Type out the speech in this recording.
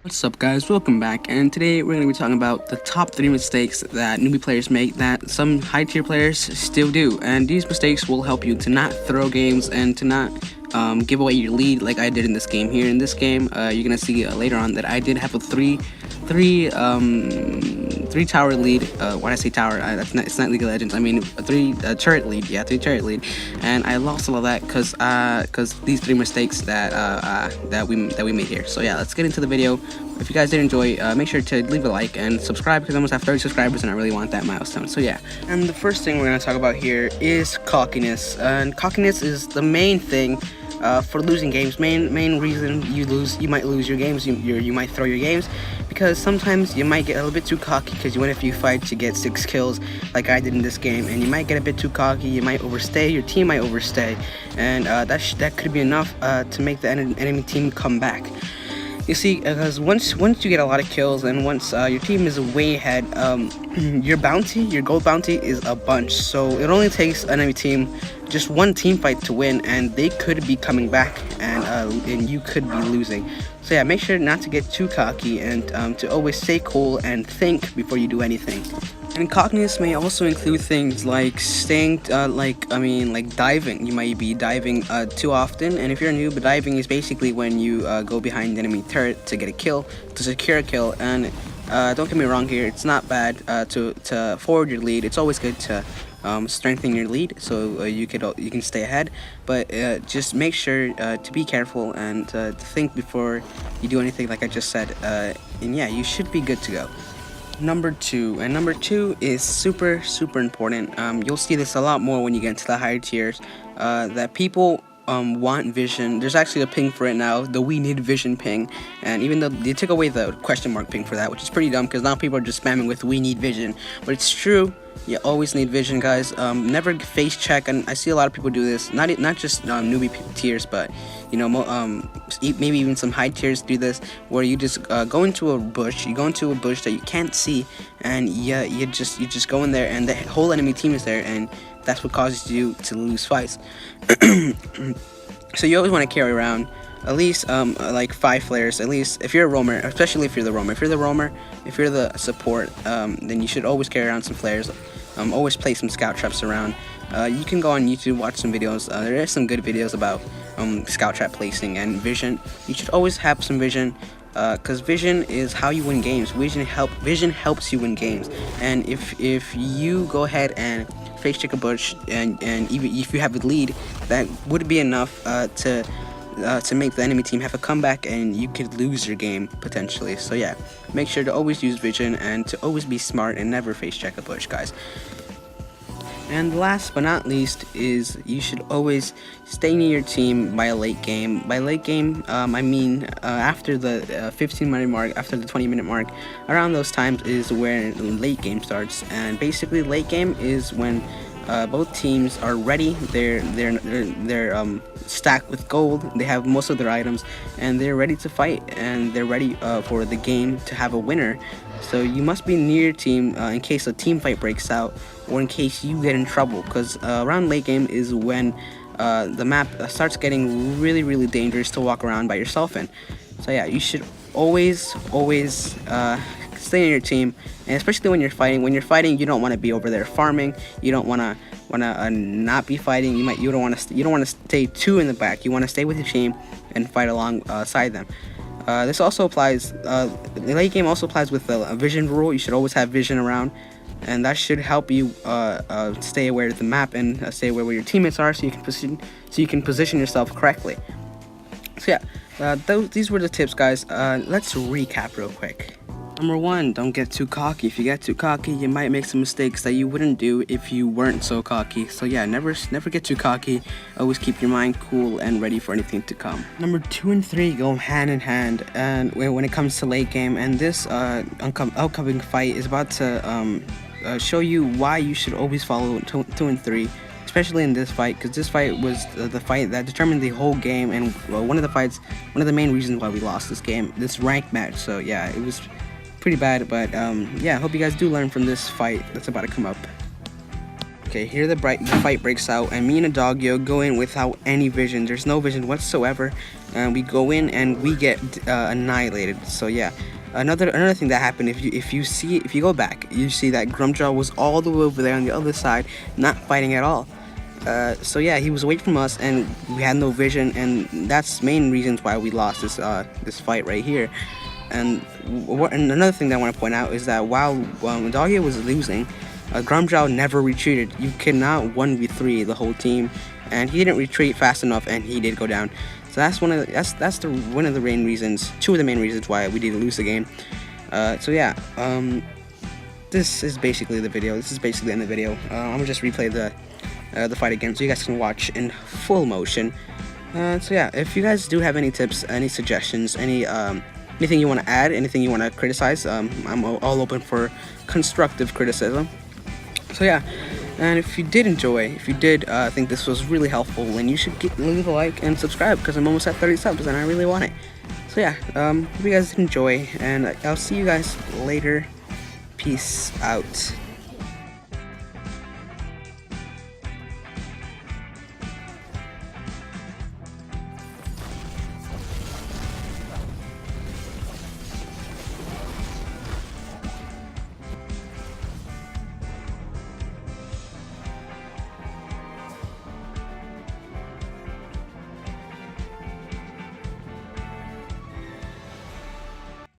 What's up guys, welcome back, and today we're going to be talking about the top 3 mistakes that newbie players make that some high tier players still do, and these mistakes will help you to not throw games and to not give away your lead like I did in this game here. In this game, you're going to see later on that I did have a three tower lead. Why did I say tower? It's not League of Legends. I mean a 3 turret lead. Yeah, 3 turret lead, and I lost all of that because these 3 mistakes that we made here. So yeah, let's get into the video. If you guys did enjoy, make sure to leave a like and subscribe because I almost have 30 subscribers and I really want that milestone. So yeah, and the first thing we're gonna talk about here is cockiness, and cockiness is the main thing for losing games. Main reason you might lose your games, you might throw your games, because sometimes you might get a little bit too cocky because you win a few fights to get 6 kills like I did in this game, and you might get a bit too cocky, you might overstay, your team might overstay, and that could be enough to make the enemy team come back. You see, because once you get a lot of kills and once your team is way ahead, your gold bounty is a bunch. So it only takes an enemy team just one team fight to win, and they could be coming back, and you could be losing. So yeah, make sure not to get too cocky and to always stay cool and think before you do anything. And cockiness may also include things like staying, like diving. You might be diving too often, and if you're a noob, diving is basically when you go behind the enemy turret to get a kill, to secure a kill. And don't get me wrong here, it's not bad to forward your lead. It's always good to strengthen your lead so you can stay ahead, but just make sure to be careful and to think before you do anything, like I just said, and yeah, you should be good to go. Number two is super important. You'll see this a lot more when you get into the higher tiers, that people want vision. There's actually a ping for it now, the we need vision ping, and even though they took away the question mark ping for that, which is pretty dumb because now people are just spamming with we need vision, but it's true. You always need vision, guys. Never face check, and I see a lot of people do this. Not just newbie tiers, but you know, maybe even some high tiers do this, where you just go into a bush. You go into a bush that you can't see, and you just go in there, and the whole enemy team is there, and that's what causes you to lose fights. So you always want to carry around at least like 5 flares, at least if you're a roamer, especially if you're the roamer. If you're the support, then you should always carry around some flares. Always place some scout traps around. You can go on YouTube, watch some videos. There are some good videos about scout trap placing and vision. You should always have some vision, because vision is how you win games. Vision helps you win games. And if you go ahead and face check a bush, and even if you have a lead, that would be enough to make the enemy team have a comeback, and you could lose your game potentially. So yeah, make sure to always use vision and to always be smart and never face check a bush, guys. And last but not least is you should always stay near your team by a late game. By late game, I mean after the 15-minute mark, after the 20-minute mark. Around those times is where late game starts, and basically late game is when both teams are ready. They're stacked with gold. They have most of their items, and they're ready to fight, and they're ready for the game to have a winner. So you must be near your team in case a team fight breaks out, or in case you get in trouble, because around late game is when the map starts getting really dangerous to walk around by yourself in. So yeah, you should always stay near your team, and especially when you're fighting. When you're fighting, you don't want to be over there farming. You don't want to not be fighting. You don't want to stay too in the back. You want to stay with your team and fight alongside them. This also applies. The late game also applies with the vision rule. You should always have vision around, and that should help you stay aware of the map and stay aware where your teammates are, so you can position yourself correctly. So yeah, these were the tips, guys. Let's recap real quick. Number 1, don't get too cocky. If you get too cocky, you might make some mistakes that you wouldn't do if you weren't so cocky. So yeah, never get too cocky. Always keep your mind cool and ready for anything to come. Number 2 and 3 go hand in hand, and when it comes to late game, and this upcoming fight is about to show you why you should always follow 2 and 3. Especially in this fight, because this fight was the fight that determined the whole game, and one of the main reasons why we lost this game, this ranked match. So yeah, it was pretty bad, but yeah, I hope you guys do learn from this fight that's about to come up. Okay, here the fight breaks out, and me and Adagio go in without any vision. There's no vision whatsoever, and we go in and we get annihilated. So yeah, another thing that happened. If you go back, you see that Grumjaw was all the way over there on the other side, not fighting at all. So yeah, he was away from us, and we had no vision, and that's main reasons why we lost this fight right here. And another thing that I want to point out is that while Adagio was losing, Grumjaw never retreated. You cannot 1v3 the whole team, and he didn't retreat fast enough, and he did go down. So that's one of the main reasons, two of the main reasons why we did lose the game. So yeah, this is basically the video. This is basically the end of the video. I'm gonna just replay the fight again, so you guys can watch in full motion. So yeah, if you guys do have any tips, any suggestions, anything you want to add, anything you want to criticize, I'm all open for constructive criticism. So yeah, and if you did think this was really helpful, then you should leave a like and subscribe, because I'm almost at 30 subs and I really want it. So yeah, hope you guys enjoy, and I'll see you guys later. Peace out.